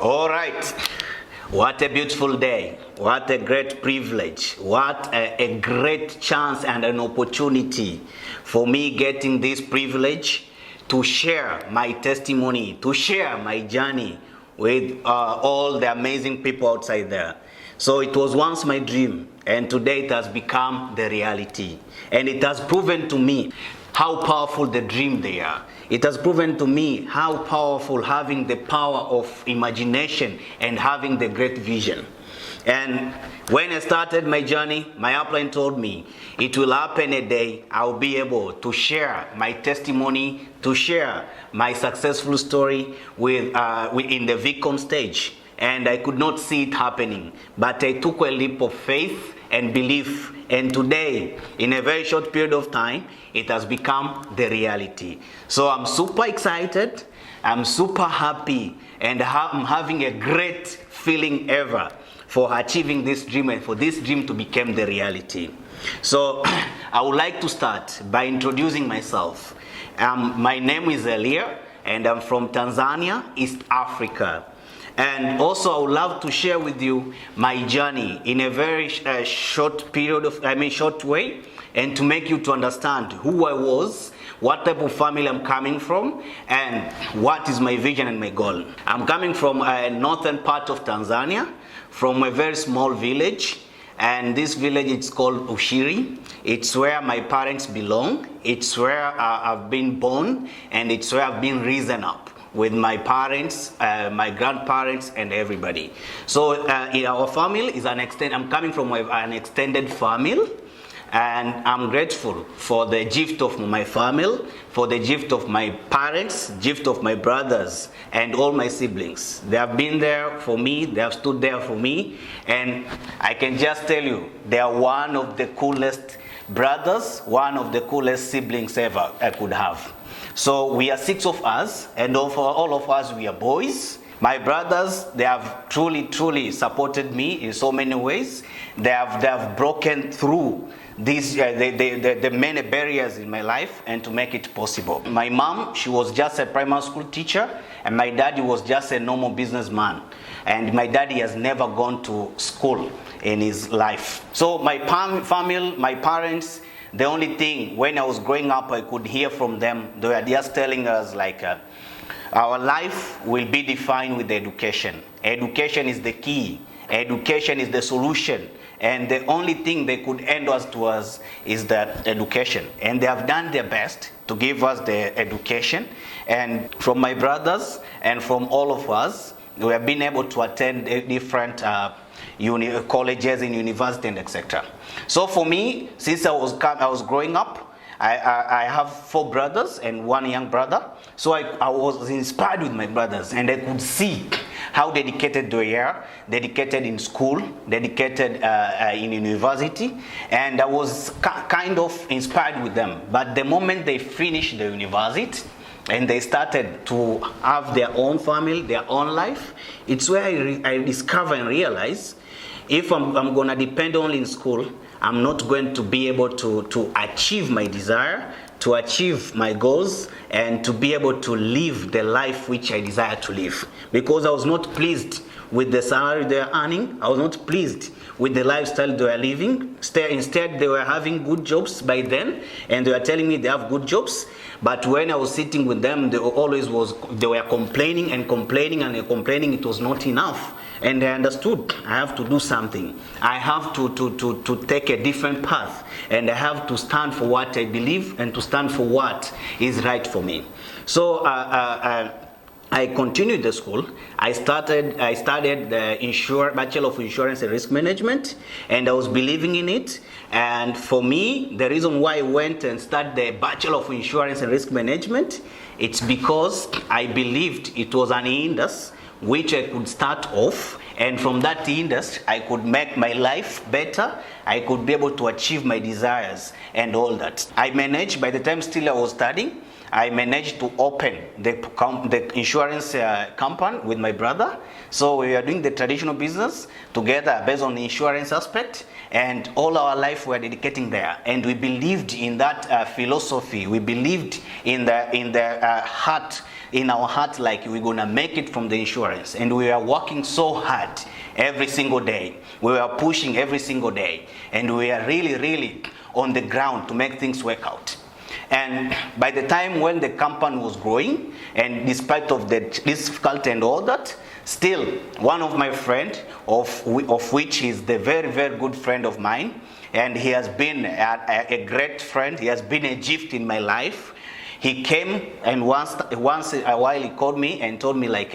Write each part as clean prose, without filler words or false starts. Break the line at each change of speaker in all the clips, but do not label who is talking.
All right. What a beautiful day. What a great privilege. What a great chance and an opportunity for me getting this privilege to share my testimony, to share my journey with all the amazing people outside there. So it was once my dream, and today it has become the reality. And it has proven to me how powerful the dream they are. It has proven to me how powerful having the power of imagination and having the great vision. And when I started my journey, my upline told me it will happen a day I'll be able to share my testimony, to share my successful story with in the VCOM stage. And I could not see it happening, but I took a leap of faith and belief, and today, in a very short period of time, it has become the reality. So I'm super excited, I'm super happy, and I'm having a great feeling ever for achieving this dream and for this dream to become the reality. So I would like to start by introducing myself. My name is Eliah, and I'm from Tanzania, East Africa. And also I would love to share with you my journey in a very short way, and to make you to understand who I was, what type of family I'm coming from, and what is my vision and my goal. I'm coming from a northern part of Tanzania, from a very small village, and this village is called Ushiri. It's where my parents belong, it's where I've been born, and it's where I've been raised up with my parents, my grandparents, and everybody. So in our family is I'm coming from an extended family, and I'm grateful for the gift of my family, for the gift of my parents, gift of my brothers, and all my siblings. They have been there for me, they have stood there for me, and I can just tell you, they are one of the coolest brothers, one of the coolest siblings ever I could have. So we are 6 of us, and for all of us, we are boys. My brothers, they have truly supported me in so many ways. They have broken through these the many barriers in my life and to make it possible. My mom, she was just a primary school teacher, and my daddy was just a normal businessman. And my daddy has never gone to school in his life. So my family, my parents, the only thing, when I was growing up, I could hear from them, they were just telling us like, our life will be defined with education. Education is the key. Education is the solution. And the only thing they could end us to us is that education. And they have done their best to give us the education. And from my brothers and from all of us, we have been able to attend different colleges and university and etc. So for me, since I was growing up, I have 4 brothers and 1 young brother. So I was inspired with my brothers, and I could see how dedicated they are, dedicated in school, dedicated in university, and I was kind of inspired with them. But the moment they finished the university, and they started to have their own family, their own life, it's where I discover and realize if I'm going to depend only in school, I'm not going to be able to achieve my desire, to achieve my goals, and to be able to live the life which I desire to live. Because I was not pleased with the salary they are earning, I was not pleased with the lifestyle they were living. Instead, they were having good jobs by then, and they were telling me they have good jobs. But when I was sitting with them, they were complaining and complaining and complaining. It was not enough. And I understood I have to do something. I have to take a different path, and I have to stand for what I believe and to stand for what is right for me. So I continued the school. I studied the Bachelor of Insurance and Risk Management, and I was believing in it. And for me, the reason why I went and studied the Bachelor of Insurance and Risk Management, it's because I believed it was an industry which I could start off, and from that industry I could make my life better, I could be able to achieve my desires and all that. I managed, by the time still I was studying, I managed to open the insurance company with my brother. So we are doing the traditional business together based on the insurance aspect, and all our life we are dedicating there. And we believed in that philosophy. We believed in the heart, in our heart, like we're gonna make it from the insurance. And we are working so hard every single day. We were pushing every single day, and we are really on the ground to make things work out. And by the time when the company was growing, and despite of the difficulty and all that, still one of my friend, of which is the very good friend of mine, and he has been a great friend, he has been a gift in my life. He came, and once a while he called me and told me like,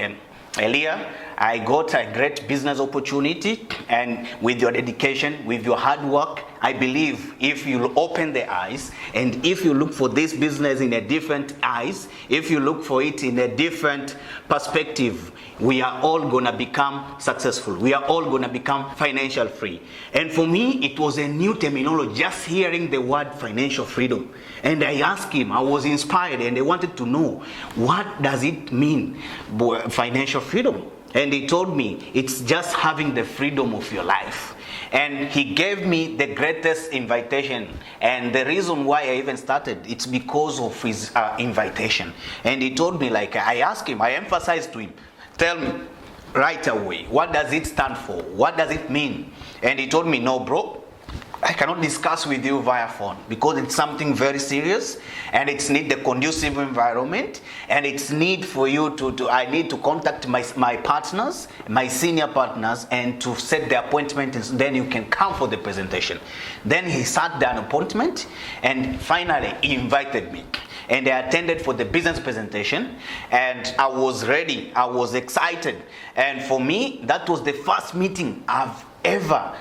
Eliah, I got a great business opportunity, and with your dedication, with your hard work, I believe if you open the eyes, and if you look for this business in a different eyes, if you look for it in a different perspective, we are all gonna become successful. We are all gonna become financial free. And for me, it was a new terminology, just hearing the word financial freedom. And I asked him, I was inspired, and I wanted to know, what does it mean, financial freedom? And he told me, it's just having the freedom of your life. And he gave me the greatest invitation. And the reason why I even started, it's because of his invitation. And he told me, like, I asked him, I emphasized to him, tell me right away, what does it stand for? What does it mean? And he told me, no, bro, I cannot discuss with you via phone, because it's something very serious, and it's need the conducive environment, and it's need for you I need to contact my partners, my senior partners, and to set the appointment, and then you can come for the presentation. Then he set an appointment, and finally he invited me. And I attended for the business presentation, and I was ready, I was excited. And for me, that was the first meeting I've ever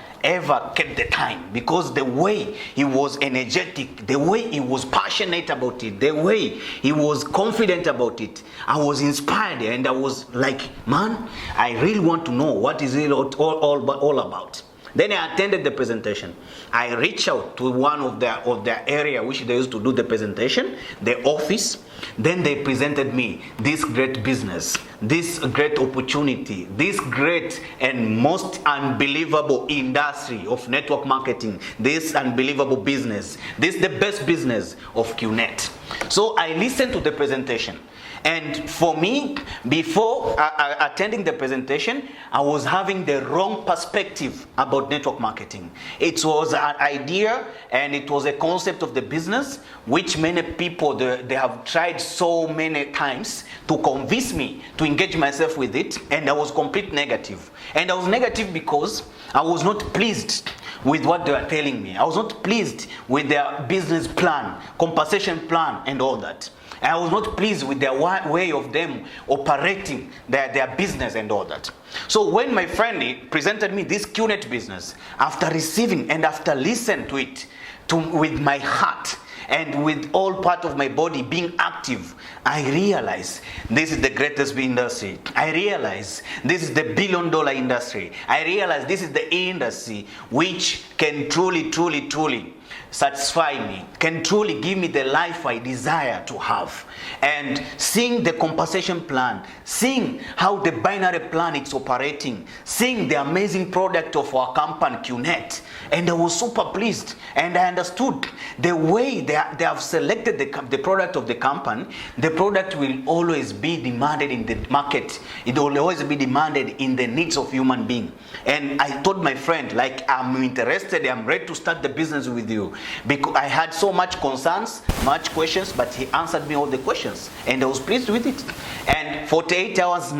kept the time, because the way he was energetic, the way he was passionate about it, the way he was confident about it, I was inspired, and I was like, man, I really want to know what is it all about. Then I attended the presentation. I reached out to one of the area which they used to do the presentation, the office. Then they presented me this great business, this great opportunity, this great and most unbelievable industry of network marketing, this unbelievable business, this the best business of QNet. So I listened to the presentation. And for me, before attending the presentation, I was having the wrong perspective about network marketing. It was an idea, and it was a concept of the business which many people, they have tried so many times to convince me to engage myself with it, and I was complete negative. And I was negative because I was not pleased with what they were telling me. I was not pleased with their business plan, compensation plan, and all that. I was not pleased with their way of them operating their business and all that. So when my friend presented me this QNet business, after receiving and after listening to it with my heart and with all part of my body being active, I realized this is the greatest industry. I realized this is the billion-dollar industry. I realized this is the industry which can truly satisfy me, can truly give me the life I desire to have. And seeing the compensation plan, seeing how the binary plan is operating, seeing the amazing product of our company QNet, and I was super pleased. And I understood the way they have selected the product of the company. The product will always be demanded in the market. It will always be demanded in the needs of human being. And I told my friend, like, I'm interested, I'm ready to start the business with you, because I had so much concerns, much questions, but he answered me all the questions, and I was pleased with it. And 48 hours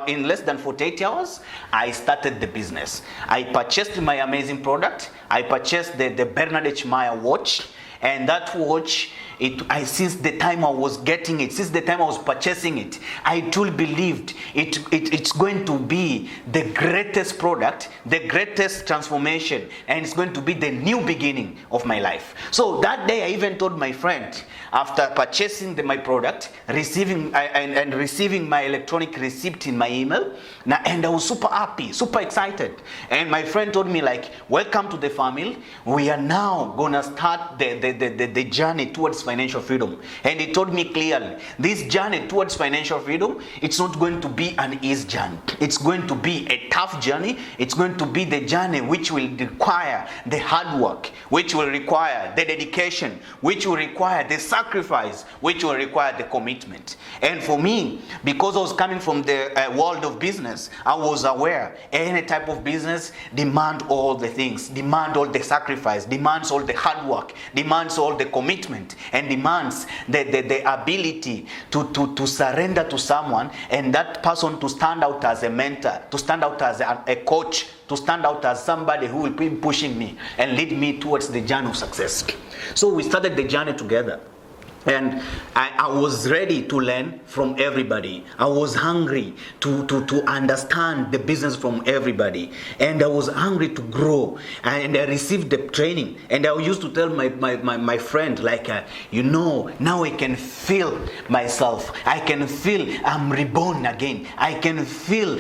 in less than 48 hours, I started the business. I purchased my amazing product. I purchased the Bernard H. Meyer watch, and that watch, since the time I was getting it, since the time I was purchasing it, I truly believed it's going to be the greatest product, the greatest transformation, and it's going to be the new beginning of my life. So that day I even told my friend, after purchasing my product, receiving my electronic receipt in my email, and I was super happy, super excited. And my friend told me, like, welcome to the family. We are now gonna start the journey towards financial freedom. And he told me clearly, this journey towards financial freedom, it's not going to be an easy journey. It's going to be a tough journey. It's going to be the journey which will require the hard work, which will require the dedication, which will require the sacrifice, which will require the commitment. And for me, because I was coming from the world of business, I was aware any type of business demand all the things, demand all the sacrifice, demands all the hard work, demands all the commitment, and demands the ability to surrender to someone, and that person to stand out as a mentor, to stand out as a coach, to stand out as somebody who will be pushing me and lead me towards the journey of success. So we started the journey together. And I was ready to learn from everybody. I was hungry to understand the business from everybody. And I was hungry to grow. And I received the training. And I used to tell my friend, like, now I can feel myself. I can feel I'm reborn again. I can feel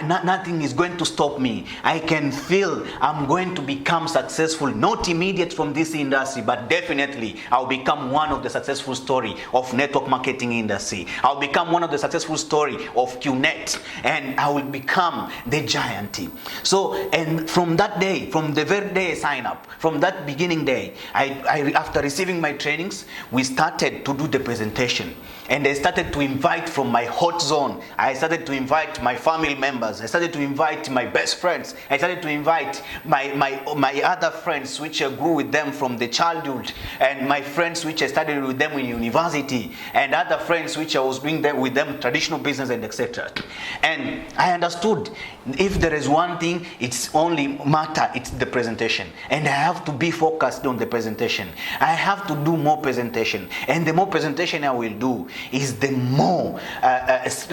nothing is going to stop me. I can feel I'm going to become successful. Not immediate from this industry, but definitely I'll become one of the successful story of network marketing industry. I'll become one of the successful story of QNet, and I will become the giant. So, and from that day, from the very day I sign up, from that beginning day, I after receiving my trainings, we started to do the presentation. And I started to invite from my hot zone. I started to invite my family members. I started to invite my best friends. I started to invite my other friends, which I grew with them from the childhood, and my friends which I studied with them in university, and other friends which I was doing with them traditional business and etc. And I understood, if there is one thing, it's only matter, it's the presentation. And I have to be focused on the presentation. I have to do more presentation. And the more presentation I will do, is the more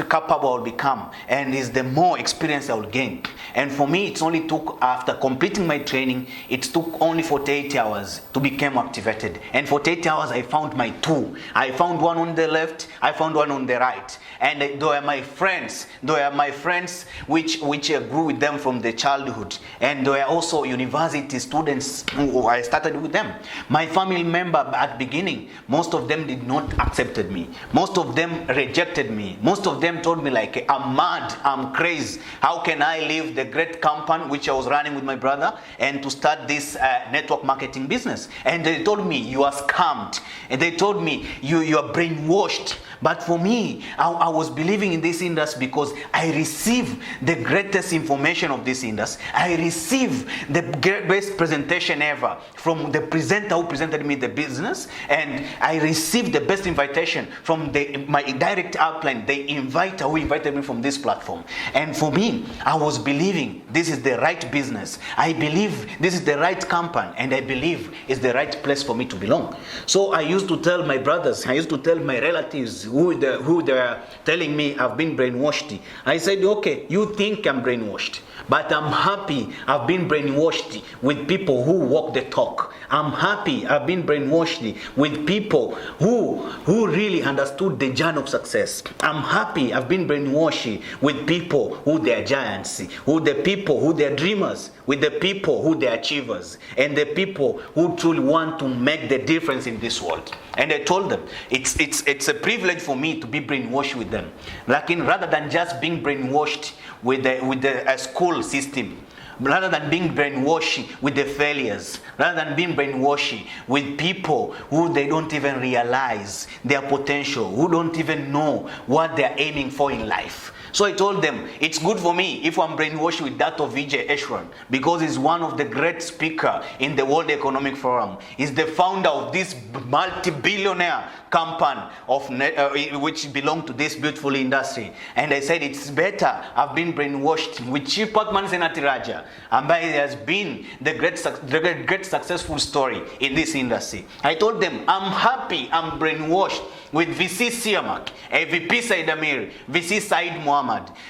capable I'll become, and is the more experience I'll gain. And for me, it only took, after completing my training, it took only 48 hours to become activated. And 48 hours, I found my two. I found one on the left, I found one on the right. And they are my friends. They are my friends which I grew with them from the childhood. And they are also university students who I started with them. My family member at the beginning, most of them did not accept me. Most of them rejected me. Most of them told me, like, I'm mad, I'm crazy. How can I leave the great company which I was running with my brother and to start this network marketing business? And they told me, you are scammed. And they told me, you are brainwashed. But for me, I was believing in this industry because I received the greatest information of this industry. I received the best presentation ever from the presenter who presented me the business, and I received the best invitation from my direct upline, the inviter who invited me from this platform. And for me, I was believing this is the right business. I believe this is the right company, and I believe it's the right place for me to belong. So I used to tell my brothers, I used to tell my relatives who they are telling me I've been brainwashed. I said, okay, you think I'm brainwashed, but I'm happy I've been brainwashed with people who walk the talk. I'm happy I've been brainwashed with people who really understood the journey of success. I'm happy I've been brainwashed with people who they are giants, who the people who they are dreamers, with the people who they are achievers, and the people who truly want to make the difference in this world. And I told them, it's a privilege for me to be brainwashed with them. Like, rather than just being brainwashed with the school system, rather than being brainwashed with the failures, rather than being brainwashed with people who they don't even realize their potential, who don't even know what they're aiming for in life. So I told them, it's good for me if I'm brainwashed with that of Vijay Eshran, because he's one of the great speakers in the World Economic Forum. He's the founder of this multi-billionaire company which belongs to this beautiful industry. And I said, it's better I've been brainwashed with Chief Patman Senati Raja, and by has been the great successful story in this industry. I told them, I'm happy I'm brainwashed with VC Siamak, VP Said Amir, VC Said Muhammad,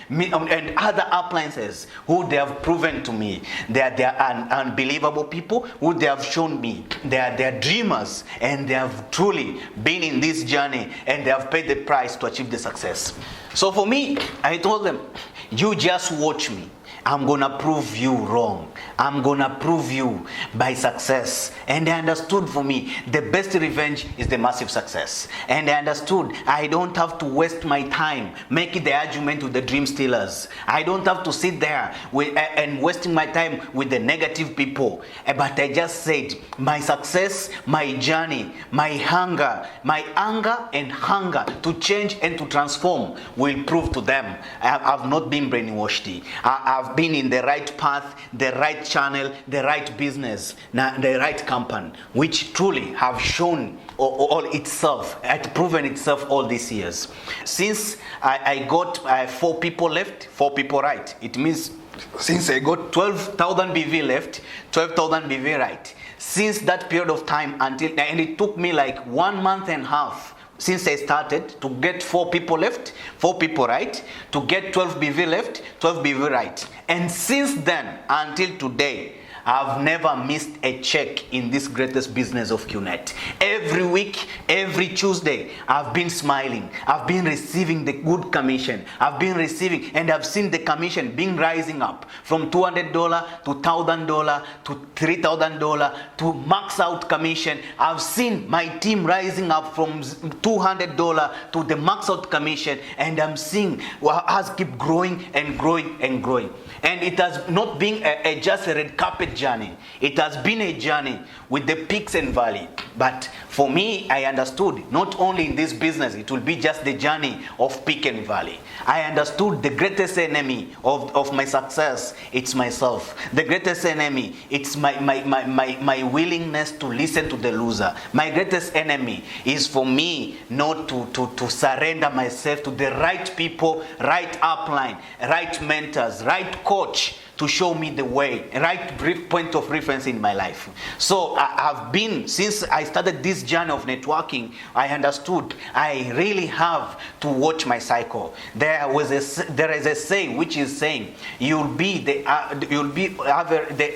and other appliances who they have proven to me they are unbelievable people, who they have shown me they are dreamers, and they have truly been in this journey, and they have paid the price to achieve the success. So for me, I told them, you just watch me, I'm gonna prove you wrong. I'm gonna prove you by success. And I understood, for me, the best revenge is the massive success. And I understood I don't have to waste my time making the argument with the dream stealers. I don't have to sit there and wasting my time with the negative people. But I just said, my success, my journey, my hunger, my anger and hunger to change and to transform will prove to them I've not been brainwashed. I've been in the right path, the right channel, the right business, the right company, which truly have shown all itself, had proven itself all these years. Since I got 4 people left, 4 people right. It means since I got 12,000 BV left, 12,000 BV right. Since that period of time until, and it took me like 1 month and a half since I started to get 4 people left, 4 people right, to get 12 BV left, 12 BV right. And since then until today, I've never missed a check in this greatest business of QNet. Every week, every Tuesday, I've been smiling. I've been receiving the good commission. I've been receiving, and I've seen the commission being rising up from $200 to $1,000 to $3,000 to max out commission. I've seen my team rising up from $200 to the max out commission, and I'm seeing us keep growing and growing and growing. And it has not been just a red carpet journey. It has been a journey with the peaks and valleys. But for me, I understood not only in this business, it will be just the journey of peak and valley. I understood the greatest enemy of my success, it's myself. The greatest enemy, it's my willingness to listen to the loser. My greatest enemy is for me not to surrender myself to the right people, right upline, right mentors, right coach to show me the way, right point of reference in my life. So I've been, since I started this journey of networking, I understood I really have to watch my cycle. There is a saying which is saying you'll be the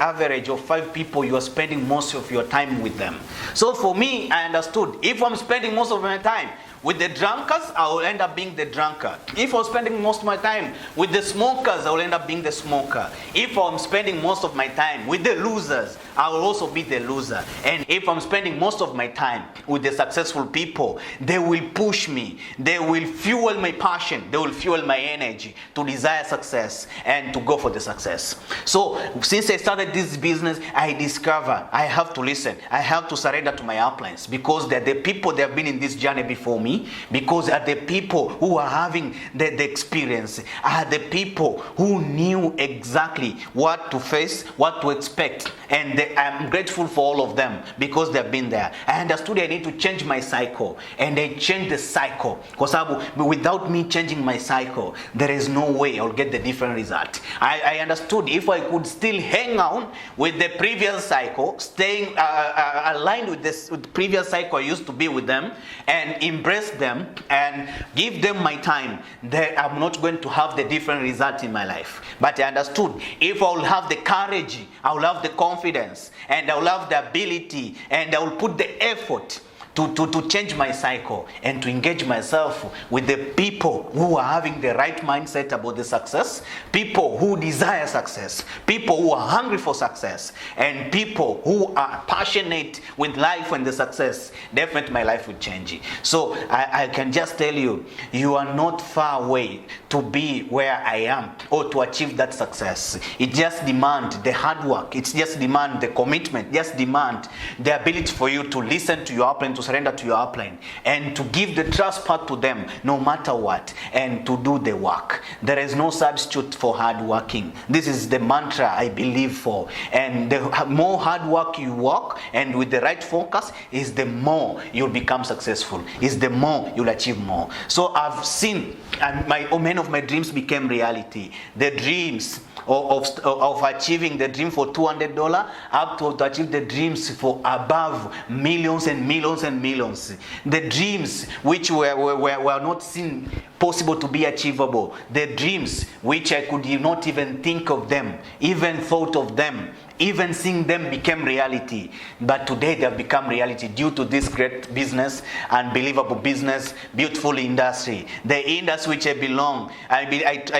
average of 5 people you are spending most of your time with them. So for me, I understood if I'm spending most of my time with the drunkards, I will end up being the drunkard. If I'm spending most of my time with the smokers, I will end up being the smoker. If I'm spending most of my time with the losers, I will also be the loser. And if I'm spending most of my time with the successful people, they will push me. They will fuel my passion. They will fuel my energy to desire success and to go for the success. So since I started this business, I discover I have to listen. I have to surrender to my uplines, because they're the people that have been in this journey before me. Because are the people who are having the experience, are the people who knew exactly what to face, what to expect, and I'm grateful for all of them because they've been there. I understood I need to change my cycle, and I changed the cycle, because without me changing my cycle, there is no way I'll get the different result. I understood if I could still hang on with the previous cycle, staying aligned with the previous cycle I used to be with them, and embrace them and give them my time, that I'm not going to have the different result in my life. But I understood if I will have the courage, I will have the confidence, and I will have the ability, and I will put the effort to change my cycle and to engage myself with the people who are having the right mindset about the success, people who desire success, people who are hungry for success, and people who are passionate with life and the success, definitely my life will change. So I can just tell you, you are not far away to be where I am or to achieve that success. It just demands the hard work. It just demands the commitment. Just demand the ability for you to listen to your upline, to surrender to your upline, and to give the trust part to them no matter what, and to do the work. There is no substitute for hard working. This is the mantra I believe for. And the more hard work you work, and with the right focus, is the more you'll become successful, is the more you'll achieve more. So I've seen, and many of my dreams became reality. The dreams of achieving the dream for $200 up to achieve the dreams for above millions and millions and millions. The dreams which were not seen possible to be achievable. The dreams which I could not even think of them, even thought of them even seeing them became reality. But today they have become reality due to this great business, unbelievable business, beautiful industry. The industry which I belong, I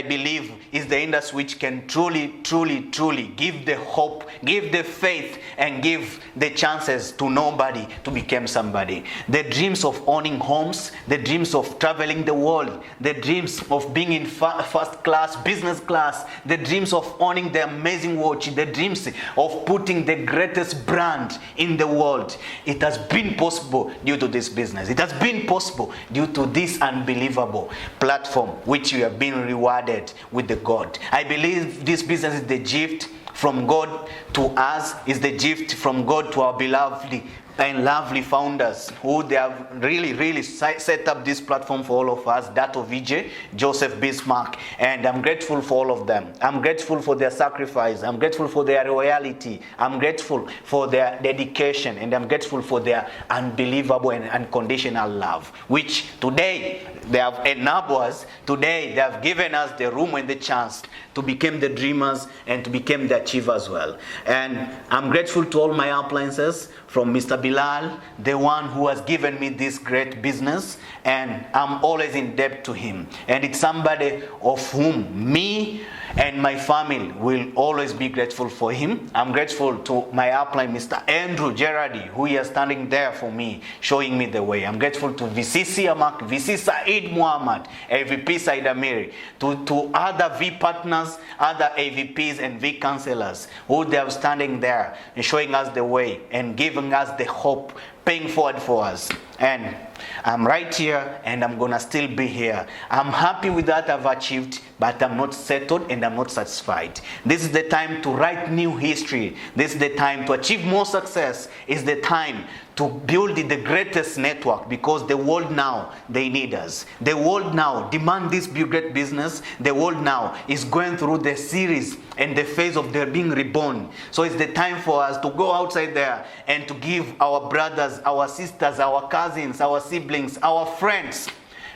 believe, is the industry which can truly give the hope, give the faith, and give the chances to nobody to become somebody. The dreams of owning homes, the dreams of traveling the world, the dreams of being in first class, business class, the dreams of owning the amazing watch, the dreams of putting the greatest brand in the world. It has been possible due to this business. It has been possible due to this unbelievable platform which we have been rewarded with the God. I believe this business is the gift from God to us, is the gift from God to our beloved and lovely founders who they have really set up this platform for all of us, that of VJ, Joseph Bismarck, and I'm grateful for all of them. I'm grateful for their sacrifice. I'm grateful for their loyalty. I'm grateful for their dedication, and I'm grateful for their unbelievable and unconditional love, which today they have enabled us. Today they have given us the room and the chance to become the dreamers and to become the achievers as well. And I'm grateful to all my appliances, from Mr. Bilal, the one who has given me this great business, and I'm always in debt to him. And it's somebody of whom me and my family will always be grateful for him. I'm grateful to my upline, Mr. Andrew Gerardi, who is standing there for me, showing me the way. I'm grateful to VC Siamak, VC Said Muhammad, AVP Said Amiri, to other V partners, other AVPs and V counselors, who they are standing there and showing us the way and giving us the hope, paying forward for us. And I'm right here, and I'm gonna still be here. I'm happy with that I've achieved, but I'm not settled and I'm not satisfied. This is the time to write new history. This is the time to achieve more success. It's the time to build the greatest network, because the world now, they need us. The world now demand this great business. The world now is going through the series and the phase of their being reborn. So it's the time for us to go outside there and to give our brothers, our sisters, our cousins, our siblings, our friends,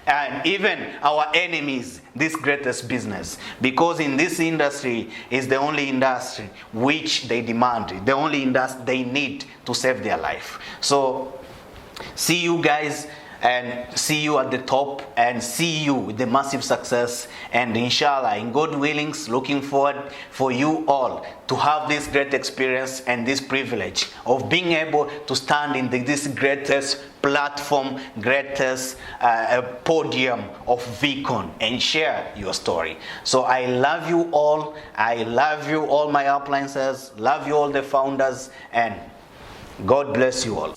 and even our enemies, this greatest business. Because in this industry is the only industry which they demand, the only industry they need to save their life. So see you guys, and see you at the top, and see you with the massive success. And inshallah, in God willing, looking forward for you all to have this great experience and this privilege of being able to stand in this greatest platform, greatest podium of VCon and share your story. So I love you all. I love you all, my appliances. Love you all, the founders, and God bless you all.